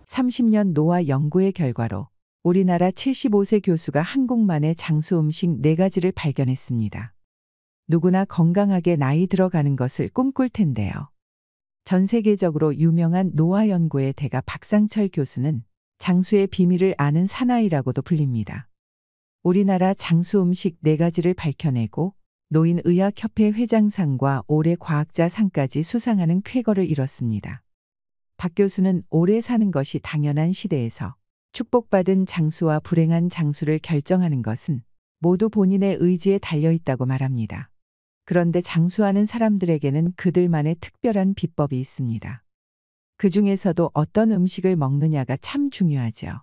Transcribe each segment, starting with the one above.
30년 노화 연구의 결과로 우리나라 75세 교수가 한국만의 장수 음식 4가지를 발견했습니다. 누구나 건강하게 나이 들어가는 것을 꿈꿀 텐데요. 전 세계적으로 유명한 노화 연구의 대가 박상철 교수는 장수의 비밀을 아는 사나이라고도 불립니다. 우리나라 장수 음식 4가지를 밝혀내고 노인의학협회 회장상과 올해 과학자상까지 수상하는 쾌거를 이뤘습니다. 박 교수는 오래 사는 것이 당연한 시대에서 축복받은 장수와 불행한 장수를 결정하는 것은 모두 본인의 의지에 달려있다고 말합니다. 그런데 장수하는 사람들에게는 그들만의 특별한 비법이 있습니다. 그 중에서도 어떤 음식을 먹느냐가 참 중요하죠.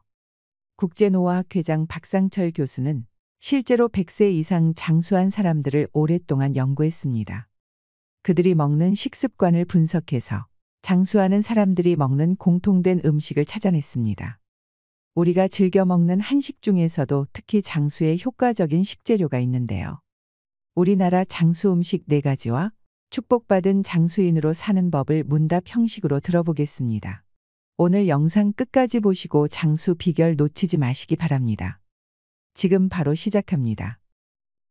국제노화학회장 박상철 교수는 실제로 100세 이상 장수한 사람들을 오랫동안 연구했습니다. 그들이 먹는 식습관을 분석해서 장수하는 사람들이 먹는 공통된 음식을 찾아냈습니다. 우리가 즐겨 먹는 한식 중에서도 특히 장수에 효과적인 식재료가 있는데요. 우리나라 장수 음식 4가지와 축복받은 장수인으로 사는 법을 문답 형식으로 들어보겠습니다. 오늘 영상 끝까지 보시고 장수 비결 놓치지 마시기 바랍니다. 지금 바로 시작합니다.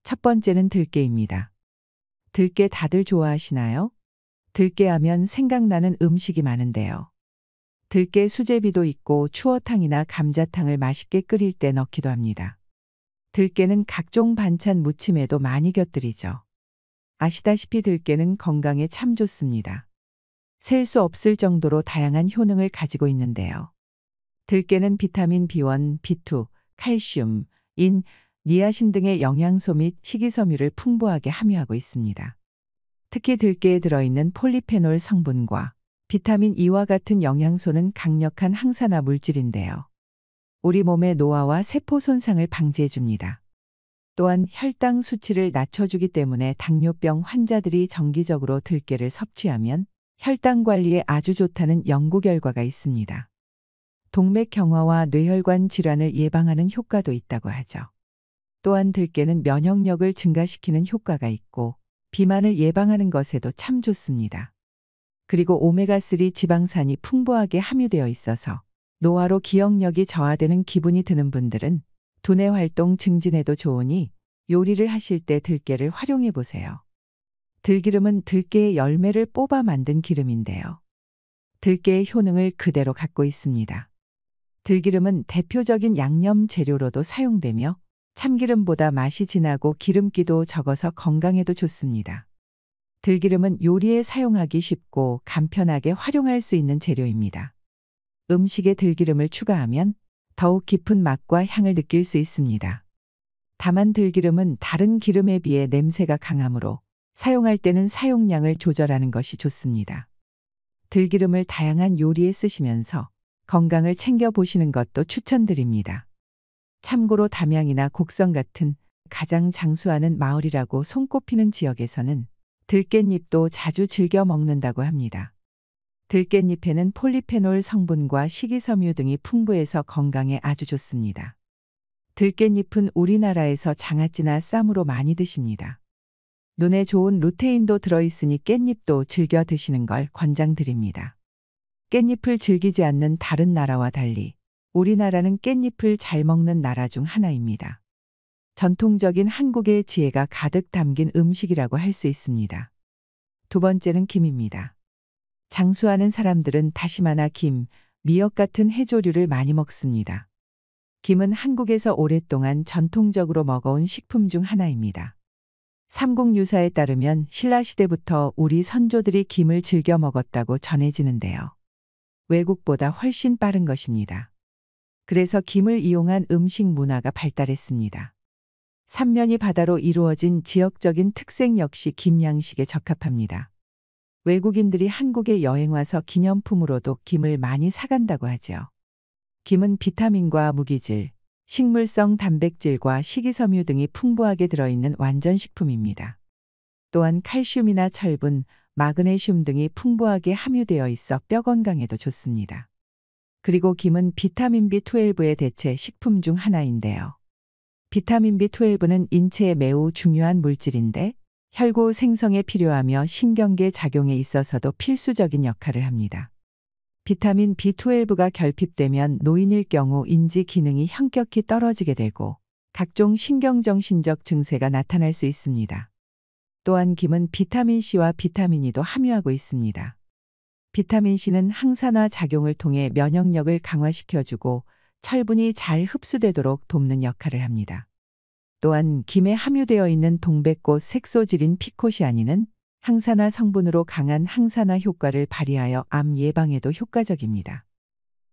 첫 번째는 들깨입니다. 들깨 다들 좋아하시나요? 들깨 하면 생각나는 음식이 많은데요. 들깨 수제비도 있고 추어탕이나 감자탕을 맛있게 끓일 때 넣기도 합니다. 들깨는 각종 반찬 무침에도 많이 곁들이죠. 아시다시피 들깨는 건강에 참 좋습니다. 셀 수 없을 정도로 다양한 효능을 가지고 있는데요. 들깨는 비타민 B1, B2, 칼슘, 인, 니아신 등의 영양소 및 식이섬유를 풍부하게 함유하고 있습니다. 특히 들깨에 들어있는 폴리페놀 성분과 비타민 E와 같은 영양소는 강력한 항산화 물질인데요. 우리 몸의 노화와 세포 손상을 방지해줍니다. 또한 혈당 수치를 낮춰주기 때문에 당뇨병 환자들이 정기적으로 들깨를 섭취하면 혈당 관리에 아주 좋다는 연구 결과가 있습니다. 동맥 경화와 뇌혈관 질환을 예방하는 효과도 있다고 하죠. 또한 들깨는 면역력을 증가시키는 효과가 있고 비만을 예방하는 것에도 참 좋습니다. 그리고 오메가3 지방산이 풍부하게 함유되어 있어서 노화로 기억력이 저하되는 기분이 드는 분들은 두뇌 활동 증진에도 좋으니 요리를 하실 때 들깨를 활용해 보세요. 들기름은 들깨의 열매를 뽑아 만든 기름인데요. 들깨의 효능을 그대로 갖고 있습니다. 들기름은 대표적인 양념 재료로도 사용되며 참기름보다 맛이 진하고 기름기도 적어서 건강에도 좋습니다. 들기름은 요리에 사용하기 쉽고 간편하게 활용할 수 있는 재료입니다. 음식에 들기름을 추가하면 더욱 깊은 맛과 향을 느낄 수 있습니다. 다만 들기름은 다른 기름에 비해 냄새가 강하므로 사용할 때는 사용량을 조절하는 것이 좋습니다. 들기름을 다양한 요리에 쓰시면서 건강을 챙겨보시는 것도 추천드립니다. 참고로 담양이나 곡성 같은 가장 장수하는 마을이라고 손꼽히는 지역에서는 들깻잎도 자주 즐겨 먹는다고 합니다. 들깻잎에는 폴리페놀 성분과 식이섬유 등이 풍부해서 건강에 아주 좋습니다. 들깻잎은 우리나라에서 장아찌나 쌈으로 많이 드십니다. 눈에 좋은 루테인도 들어있으니 깻잎도 즐겨 드시는 걸 권장드립니다. 깻잎을 즐기지 않는 다른 나라와 달리 우리나라는 깻잎을 잘 먹는 나라 중 하나입니다. 전통적인 한국의 지혜가 가득 담긴 음식이라고 할 수 있습니다. 두 번째는 김입니다. 장수하는 사람들은 다시마나 김, 미역 같은 해조류를 많이 먹습니다. 김은 한국에서 오랫동안 전통적으로 먹어온 식품 중 하나입니다. 삼국유사에 따르면 신라시대부터 우리 선조들이 김을 즐겨 먹었다고 전해지는데요. 외국보다 훨씬 빠른 것입니다. 그래서 김을 이용한 음식 문화가 발달했습니다. 삼면이 바다로 이루어진 지역적인 특색 역시 김양식에 적합합니다. 외국인들이 한국에 여행 와서 기념품으로도 김을 많이 사간다고 하죠. 김은 비타민과 무기질, 식물성 단백질과 식이섬유 등이 풍부하게 들어있는 완전식품입니다. 또한 칼슘이나 철분, 마그네슘 등이 풍부하게 함유되어 있어 뼈 건강에도 좋습니다. 그리고 김은 비타민 B12의 대체 식품 중 하나인데요. 비타민 B12는 인체에 매우 중요한 물질인데 혈구 생성에 필요하며 신경계 작용에 있어서도 필수적인 역할을 합니다. 비타민 B12가 결핍되면 노인일 경우 인지 기능이 현격히 떨어지게 되고 각종 신경정신적 증세가 나타날 수 있습니다. 또한 김은 비타민 C와 비타민 E도 함유하고 있습니다. 비타민 C는 항산화 작용을 통해 면역력을 강화시켜주고 철분이 잘 흡수되도록 돕는 역할을 합니다. 또한 김에 함유되어 있는 동백꽃 색소질인 피코시아닌은 항산화 성분으로 강한 항산화 효과를 발휘하여 암 예방에도 효과적입니다.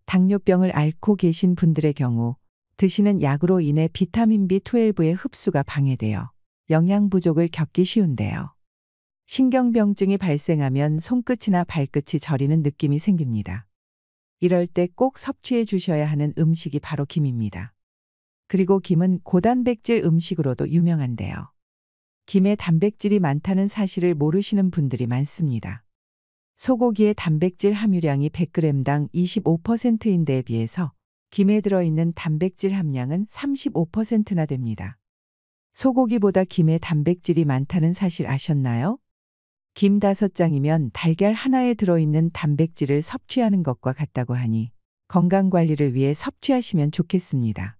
당뇨병을 앓고 계신 분들의 경우 드시는 약으로 인해 비타민 B12의 흡수가 방해되어 영양 부족을 겪기 쉬운데요. 신경병증이 발생하면 손끝이나 발끝이 저리는 느낌이 생깁니다. 이럴 때 꼭 섭취해 주셔야 하는 음식이 바로 김입니다. 그리고 김은 고단백질 음식으로도 유명한데요. 김에 단백질이 많다는 사실을 모르시는 분들이 많습니다. 소고기의 단백질 함유량이 100g당 25%인데에 비해서 김에 들어있는 단백질 함량은 35%나 됩니다. 소고기보다 김에 단백질이 많다는 사실 아셨나요? 김 5장이면 달걀 하나에 들어있는 단백질을 섭취하는 것과 같다고 하니 건강관리를 위해 섭취하시면 좋겠습니다.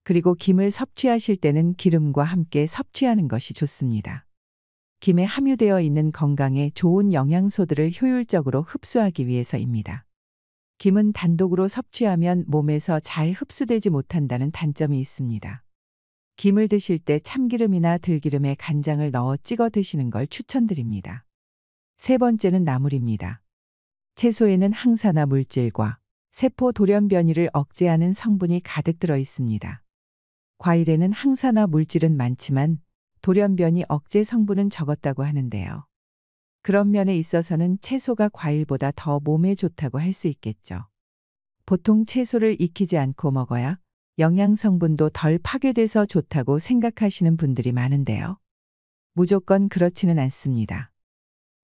그리고 김을 섭취하실 때는 기름과 함께 섭취하는 것이 좋습니다. 김에 함유되어 있는 건강에 좋은 영양소들을 효율적으로 흡수하기 위해서입니다. 김은 단독으로 섭취하면 몸에서 잘 흡수되지 못한다는 단점이 있습니다. 김을 드실 때 참기름이나 들기름에 간장을 넣어 찍어 드시는 걸 추천드립니다. 세 번째는 나물입니다. 채소에는 항산화 물질과 세포 돌연변이를 억제하는 성분이 가득 들어 있습니다. 과일에는 항산화 물질은 많지만 돌연변이 억제 성분은 적었다고 하는데요. 그런 면에 있어서는 채소가 과일보다 더 몸에 좋다고 할 수 있겠죠. 보통 채소를 익히지 않고 먹어야 영양 성분도 덜 파괴돼서 좋다고 생각하시는 분들이 많은데요. 무조건 그렇지는 않습니다.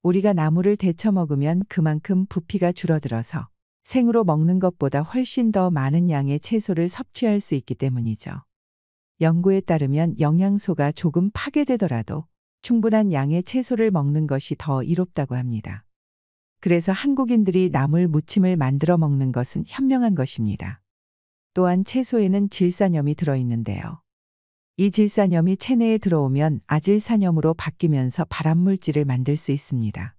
우리가 나물을 데쳐 먹으면 그만큼 부피가 줄어들어서 생으로 먹는 것보다 훨씬 더 많은 양의 채소를 섭취할 수 있기 때문이죠. 연구에 따르면 영양소가 조금 파괴되더라도 충분한 양의 채소를 먹는 것이 더 이롭다고 합니다. 그래서 한국인들이 나물 무침을 만들어 먹는 것은 현명한 것입니다. 또한 채소에는 질산염이 들어있는데요. 이 질산염이 체내에 들어오면 아질산염으로 바뀌면서 발암물질을 만들 수 있습니다.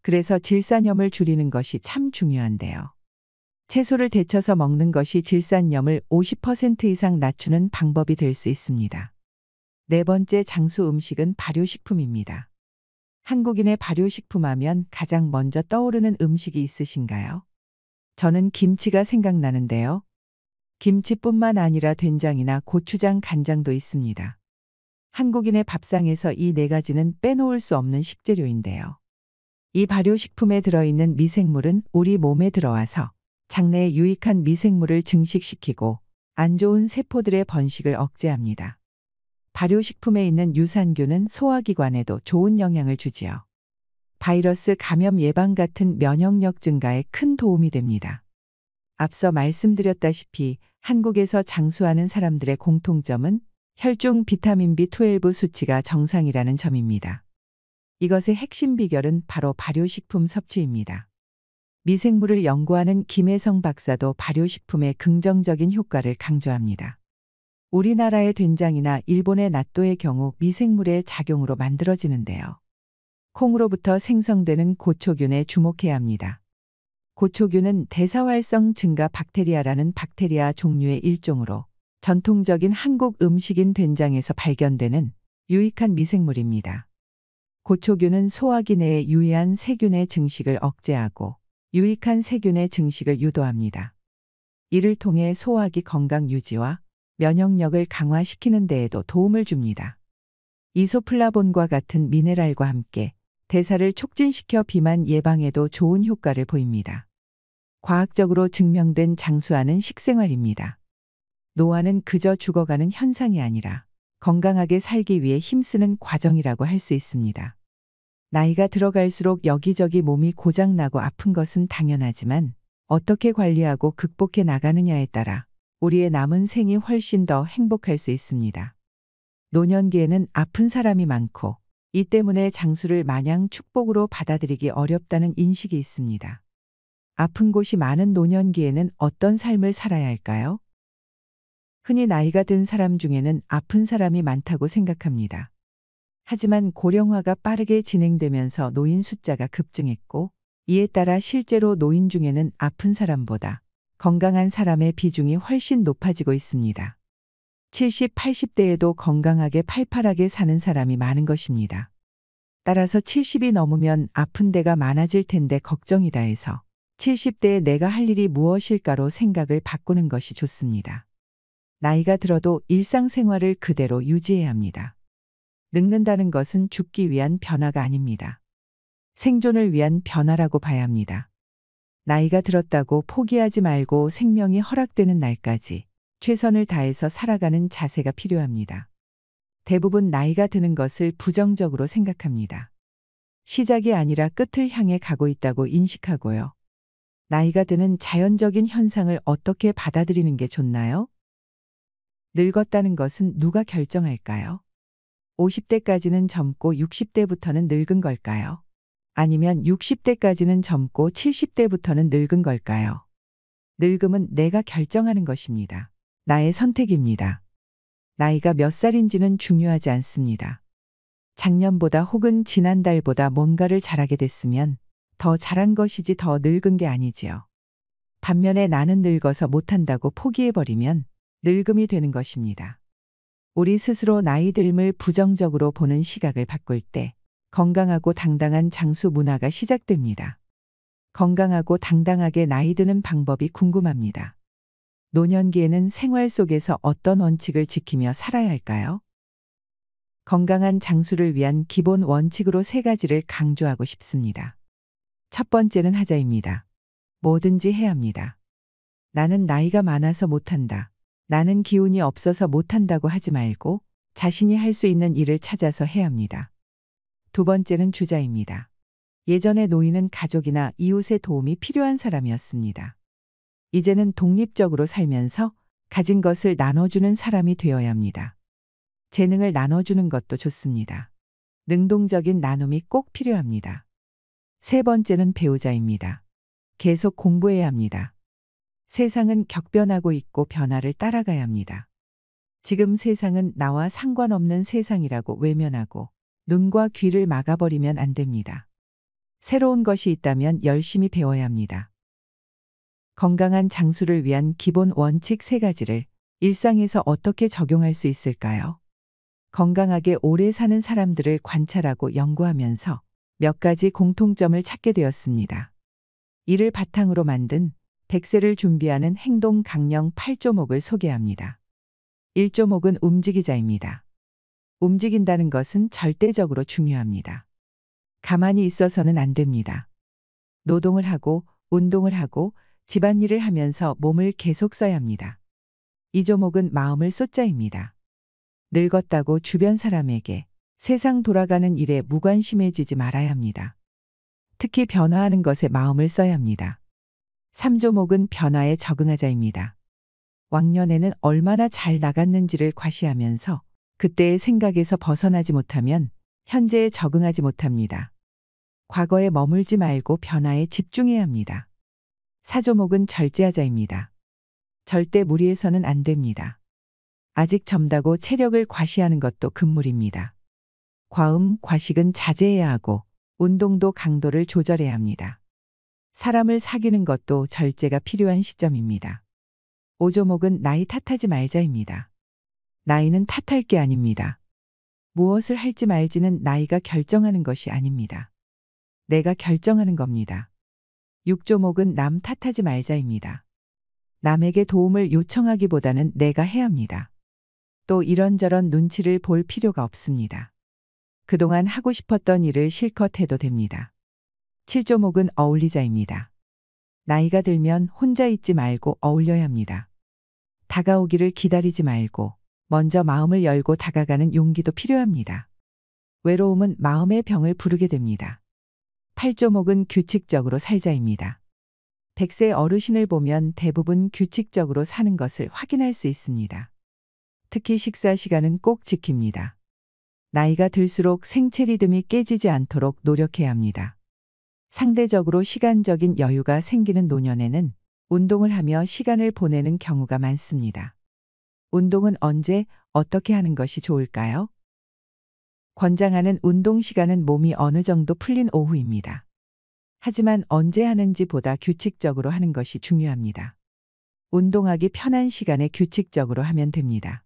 그래서 질산염을 줄이는 것이 참 중요한데요. 채소를 데쳐서 먹는 것이 질산염을 50% 이상 낮추는 방법이 될 수 있습니다. 네 번째 장수 음식은 발효식품입니다. 한국인의 발효식품 하면 가장 먼저 떠오르는 음식이 있으신가요? 저는 김치가 생각나는데요. 김치뿐만 아니라 된장이나 고추장, 간장도 있습니다. 한국인의 밥상에서 이 네 가지는 빼놓을 수 없는 식재료인데요. 이 발효식품에 들어있는 미생물은 우리 몸에 들어와서 장내에 유익한 미생물을 증식시키고 안 좋은 세포들의 번식을 억제합니다. 발효식품에 있는 유산균은 소화기관에도 좋은 영향을 주지요. 바이러스 감염 예방 같은 면역력 증가에 큰 도움이 됩니다. 앞서 말씀드렸다시피 한국에서 장수하는 사람들의 공통점은 혈중 비타민 B12 수치가 정상이라는 점입니다. 이것의 핵심 비결은 바로 발효식품 섭취입니다. 미생물을 연구하는 김혜성 박사도 발효식품의 긍정적인 효과를 강조합니다. 우리나라의 된장이나 일본의 나또의 경우 미생물의 작용으로 만들어지는데요. 콩으로부터 생성되는 고초균에 주목해야 합니다. 고초균은 대사활성 증가 박테리아라는 박테리아 종류의 일종으로 전통적인 한국 음식인 된장에서 발견되는 유익한 미생물입니다. 고초균은 소화기 내에 유해한 세균의 증식을 억제하고 유익한 세균의 증식을 유도합니다. 이를 통해 소화기 건강 유지와 면역력을 강화시키는 데에도 도움을 줍니다. 이소플라본과 같은 미네랄과 함께 대사를 촉진시켜 비만 예방에도 좋은 효과를 보입니다. 과학적으로 증명된 장수하는 식생활입니다. 노화는 그저 죽어가는 현상이 아니라 건강하게 살기 위해 힘쓰는 과정이라고 할 수 있습니다. 나이가 들어갈수록 여기저기 몸이 고장나고 아픈 것은 당연하지만 어떻게 관리하고 극복해 나가느냐에 따라 우리의 남은 생이 훨씬 더 행복할 수 있습니다. 노년기에는 아픈 사람이 많고 이 때문에 장수를 마냥 축복으로 받아들이기 어렵다는 인식이 있습니다. 아픈 곳이 많은 노년기에는 어떤 삶을 살아야 할까요? 흔히 나이가 든 사람 중에는 아픈 사람이 많다고 생각합니다. 하지만 고령화가 빠르게 진행되면서 노인 숫자가 급증했고, 이에 따라 실제로 노인 중에는 아픈 사람보다 건강한 사람의 비중이 훨씬 높아지고 있습니다. 70, 80대에도 건강하게 팔팔하게 사는 사람이 많은 것입니다. 따라서 70이 넘으면 아픈 데가 많아질 텐데 걱정이다 해서 70대에 내가 할 일이 무엇일까로 생각을 바꾸는 것이 좋습니다. 나이가 들어도 일상생활을 그대로 유지해야 합니다. 늙는다는 것은 죽기 위한 변화가 아닙니다. 생존을 위한 변화라고 봐야 합니다. 나이가 들었다고 포기하지 말고 생명이 허락되는 날까지 최선을 다해서 살아가는 자세가 필요합니다. 대부분 나이가 드는 것을 부정적으로 생각합니다. 시작이 아니라 끝을 향해 가고 있다고 인식하고요. 나이가 드는 자연적인 현상을 어떻게 받아들이는 게 좋나요? 늙었다는 것은 누가 결정할까요? 50대까지는 젊고 60대부터는 늙은 걸까요? 아니면 60대까지는 젊고 70대부터는 늙은 걸까요? 늙음은 내가 결정하는 것입니다. 나의 선택입니다. 나이가 몇 살인지는 중요하지 않습니다. 작년보다 혹은 지난달보다 뭔가를 잘하게 됐으면 더 잘한 것이지 더 늙은 게 아니지요. 반면에 나는 늙어서 못한다고 포기해버리면 늙음이 되는 것입니다. 우리 스스로 나이 듦을 부정적으로 보는 시각을 바꿀 때 건강하고 당당한 장수 문화가 시작됩니다. 건강하고 당당하게 나이 드는 방법이 궁금합니다. 노년기에는 생활 속에서 어떤 원칙을 지키며 살아야 할까요? 건강한 장수를 위한 기본 원칙으로 3가지를 강조하고 싶습니다. 첫 번째는 하자입니다. 뭐든지 해야 합니다. 나는 나이가 많아서 못한다. 나는 기운이 없어서 못한다고 하지 말고 자신이 할 수 있는 일을 찾아서 해야 합니다. 두 번째는 주자입니다. 예전의 노인은 가족이나 이웃의 도움이 필요한 사람이었습니다. 이제는 독립적으로 살면서 가진 것을 나눠주는 사람이 되어야 합니다. 재능을 나눠주는 것도 좋습니다. 능동적인 나눔이 꼭 필요합니다. 세 번째는 배우자입니다. 계속 공부해야 합니다. 세상은 격변하고 있고 변화를 따라가야 합니다. 지금 세상은 나와 상관없는 세상이라고 외면하고 눈과 귀를 막아버리면 안 됩니다. 새로운 것이 있다면 열심히 배워야 합니다. 건강한 장수를 위한 기본 원칙 3가지를 일상에서 어떻게 적용할 수 있을까요? 건강하게 오래 사는 사람들을 관찰하고 연구하면서 몇 가지 공통점을 찾게 되었습니다. 이를 바탕으로 만든 100세를 준비하는 행동 강령 8조목을 소개합니다. 1조목은 움직이자입니다. 움직인다는 것은 절대적으로 중요합니다. 가만히 있어서는 안 됩니다. 노동을 하고 운동을 하고 집안일을 하면서 몸을 계속 써야 합니다. 2조목은 마음을 쏟자입니다. 늙었다고 주변 사람에게 세상 돌아가는 일에 무관심해지지 말아야 합니다. 특히 변화하는 것에 마음을 써야 합니다. 3조목은 변화에 적응하자입니다. 왕년에는 얼마나 잘 나갔는지를 과시하면서 그때의 생각에서 벗어나지 못하면 현재에 적응하지 못합니다. 과거에 머물지 말고 변화에 집중해야 합니다. 4조목은 절제하자입니다. 절대 무리해서는 안 됩니다. 아직 젊다고 체력을 과시하는 것도 금물입니다. 과음, 과식은 자제해야 하고 운동도 강도를 조절해야 합니다. 사람을 사귀는 것도 절제가 필요한 시점입니다. 5조목은 나이 탓하지 말자입니다. 나이는 탓할 게 아닙니다. 무엇을 할지 말지는 나이가 결정하는 것이 아닙니다. 내가 결정하는 겁니다. 6조목은 남 탓하지 말자입니다. 남에게 도움을 요청하기보다는 내가 해야 합니다. 또 이런저런 눈치를 볼 필요가 없습니다. 그동안 하고 싶었던 일을 실컷 해도 됩니다. 7조목은 어울리자입니다. 나이가 들면 혼자 있지 말고 어울려야 합니다. 다가오기를 기다리지 말고 먼저 마음을 열고 다가가는 용기도 필요합니다. 외로움은 마음의 병을 부르게 됩니다. 8조목은 규칙적으로 살자입니다. 100세 어르신을 보면 대부분 규칙적으로 사는 것을 확인할 수 있습니다. 특히 식사 시간은 꼭 지킵니다. 나이가 들수록 생체 리듬이 깨지지 않도록 노력해야 합니다. 상대적으로 시간적인 여유가 생기는 노년에는 운동을 하며 시간을 보내는 경우가 많습니다. 운동은 언제, 어떻게 하는 것이 좋을까요? 권장하는 운동 시간은 몸이 어느 정도 풀린 오후입니다. 하지만 언제 하는지보다 규칙적으로 하는 것이 중요합니다. 운동하기 편한 시간에 규칙적으로 하면 됩니다.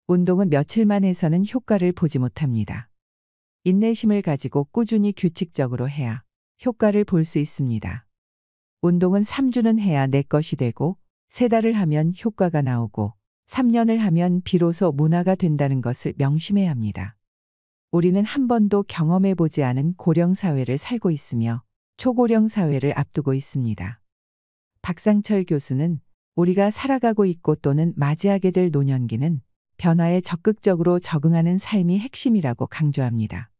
운동은 며칠만 해서는 효과를 보지 못합니다. 인내심을 가지고 꾸준히 규칙적으로 해야 효과를 볼 수 있습니다. 운동은 3주는 해야 내 것이 되고 3달을 하면 효과가 나오고 3년을 하면 비로소 문화가 된다는 것을 명심해야 합니다. 우리는 한 번도 경험해 보지 않은 고령 사회를 살고 있으며 초고령 사회를 앞두고 있습니다. 박상철 교수는 우리가 살아가고 있고 또는 맞이하게 될 노년기는 변화에 적극적으로 적응하는 삶이 핵심이라고 강조합니다.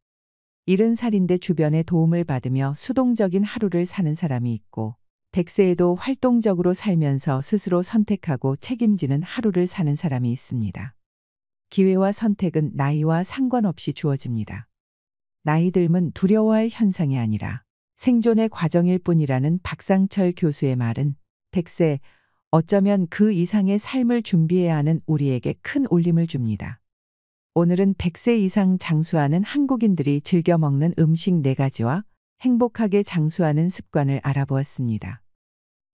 70살인데 주변의 도움을 받으며 수동적인 하루를 사는 사람이 있고 100세에도 활동적으로 살면서 스스로 선택하고 책임지는 하루를 사는 사람이 있습니다. 기회와 선택은 나이와 상관없이 주어집니다. 나이 듦은 두려워할 현상이 아니라 생존의 과정일 뿐이라는 박상철 교수의 말은 100세, 어쩌면 그 이상의 삶을 준비해야 하는 우리에게 큰 울림을 줍니다. 오늘은 100세 이상 장수하는 한국인들이 즐겨 먹는 음식 4가지와 행복하게 장수하는 습관을 알아보았습니다.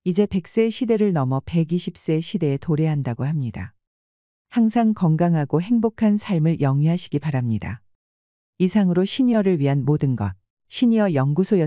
이제 100세 시대를 넘어 120세 시대에 도래한다고 합니다. 항상 건강하고 행복한 삶을 영위하시기 바랍니다. 이상으로 시니어를 위한 모든 것, 시니어 연구소였습니다.